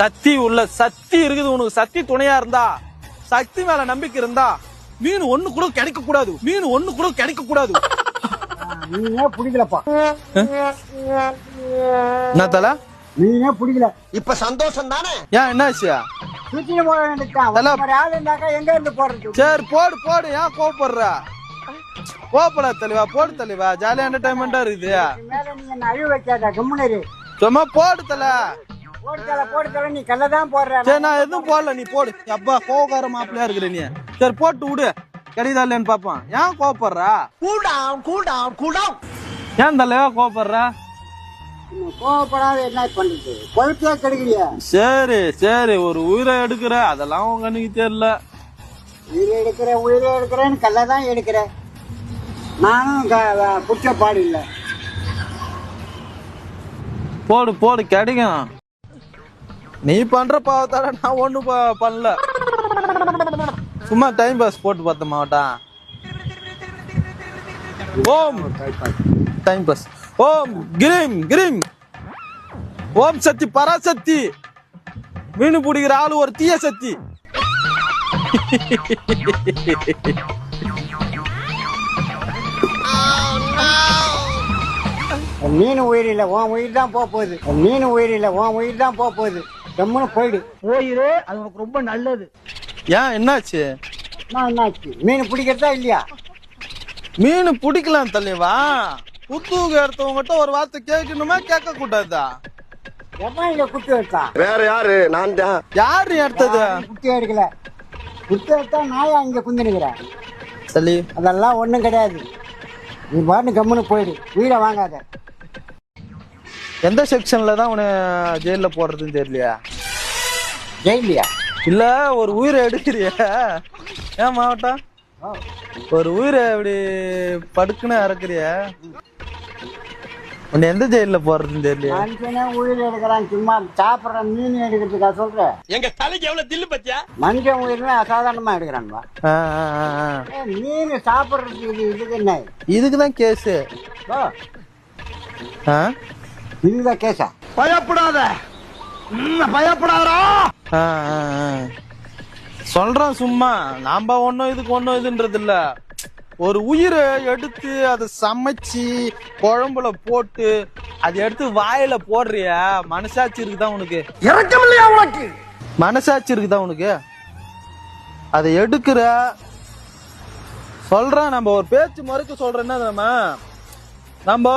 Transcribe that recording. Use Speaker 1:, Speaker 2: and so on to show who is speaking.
Speaker 1: சக்தி உள்ள சக்தி இருக்குது உனக்கு. சக்தி துணையா இருந்தா, சக்தி மேல நம்பிக்கை இருந்தா மீன் ஒண்ணு கூட கிடைக்க கூடாது. மீன் ஒண்ணு கூட கிடைக்க கூடாது.
Speaker 2: மீனே பிடிக்கலப்பா.
Speaker 1: என்ன தல?
Speaker 2: மீனே பிடிக்கல.
Speaker 3: இப்ப சந்தோஷம் தானே?
Speaker 1: ஏன் என்னாச்சு?
Speaker 2: சுத்திட்டு போக வேண்டியதுதான். ஆள் இருந்தாக்கா எங்க இருந்து போறது?
Speaker 1: சரி போடு போடு. ஏன் கோவப்படுற? கோவப்பட தெளிவா போடு தெளிவா. ஜாலியா என்டர்டைன்மெண்டா இருக்குது.
Speaker 2: மேல நீங்க என்ன அழிவு வைக்காத, கம்முனரு.
Speaker 1: சும்மா போடு தல.
Speaker 2: போடுதல நீ கல்லதான் போடுற.
Speaker 1: சரி நான் எதுவும் போடல, நீ போடு. அப்பா கோவக்கார மாப்பிள்ளையா இருக்கிற நீ. சரி போட்டு விடு, கிடைக்குதா இல்லையான்னு பாப்பான். ஏன் கோவப்படுற?
Speaker 3: Cool down cool down cool down.
Speaker 1: ஏன் தலைவா கோவப்படுற?
Speaker 2: கோவப்படாத என்ன பண்றது? கொழுப்பியா கெடுக்கிறியா?
Speaker 1: சரி சரி, ஒரு உயிரை எடுக்கிற, அதெல்லாம் உங்க கண்ணுக்கு தெரியல.
Speaker 2: உயிரை எடுக்கிறேன்னு கல்லதான் எடுக்கிற. நானும் புடிச்ச பாடு இல்ல.
Speaker 1: போடு போடு கிடைக்கும். நீ பண்ற பாவத்தால நான் ஒண்ணும் பண்ணல. சும்மா டைம் பாஸ் போட்டு பார்த்த மாவட்டம். ஓம் டைம் பாஸ். ஓம் கிரீம் கிரீம். ஓம் சக்தி பராசக்தி. மீன் பிடிக்கிற ஆளு ஒரு தீய சக்தி.
Speaker 2: மீன் உயிர் இல்ல, உன் உயிர் தான் போகுது. மீன் உயிர் இல்ல, உன் உயிர் தான் போகுது. கம்முன்னு போயிடு. போயிரு, அது உனக்கு ரொம்ப நல்லது.
Speaker 1: ஏன் என்னாச்சு?
Speaker 2: என்னாச்சு? மீன் பிடிக்கிறதா இல்லையா?
Speaker 1: மீன் பிடிக்கலாம் தலைவா. புத்தூக்கு எடுத்தவங்கிட்ட ஒரு வார்த்தை கேட்கணுமா கேட்க கூடாதா?
Speaker 2: எவன் இங்க குத்து எடுத்தான்?
Speaker 3: வேற யாரு? நான் தான்.
Speaker 1: யாரு எடுத்தது?
Speaker 2: குத்தி எடுக்கல. குத்து எடுத்தா நாயா இங்க குந்தினுக்கிறேன்.
Speaker 1: சரி
Speaker 2: அதெல்லாம் ஒண்ணும் கிடையாது. நீ பாட்டு கம்முன்னு போயிடு, உயிரை வாங்காத.
Speaker 1: எந்த செக்ஷன்ல தான் உன ஜெயில போடுறதுன்னு தெரியலையா?
Speaker 2: ஜெயிலியா?
Speaker 1: இல்ல ஒரு உயிரை எடுக்கிறிய. ஏன் மாவட்டம் ஒரு உயிரை அப்படி படுக்குன்னு இறக்குறிய? உன்னை எந்த ஜெயில போடுறதுன்னு தெரியலையா?
Speaker 2: மனுஷனே உயிர் எடுக்கிறான், சும்மா சாப்பிடுற மீன் எடுக்கிறதுக்கா சொல்ற?
Speaker 3: எங்க தலைக்கு எவ்வளவு தில்லு பத்தியா?
Speaker 2: மனுஷன் உயிர்னா அசாதாரணமா எடுக்கிறான்வா. மீன் சாப்பிடுறதுக்கு இதுக்கு என்ன?
Speaker 1: இதுக்குதான் கேஸ்.
Speaker 2: இதுதான் கேஸா?
Speaker 3: பயப்படாத, பயப்படாதா.
Speaker 1: சொல்றேன் சும்மா. நாம ஒன்னும் இதுக்கு ஒன்னும் இதுன்றது இல்ல. ஒரு உயிரை எடுத்து அதை சமைச்சு குழம்புல போட்டு அதை எடுத்து வாயில போடுறிய, மனசாட்சி இருக்குதான் உனக்கு?
Speaker 3: இறக்கம் இல்லையா உனக்கு?
Speaker 1: மனசாட்சி இருக்குதா உனக்கு? அதை எடுக்கிற சொல்றேன். நம்ம ஒரு பேச்சு முறைக்கு சொல்றேன்னா நம்ம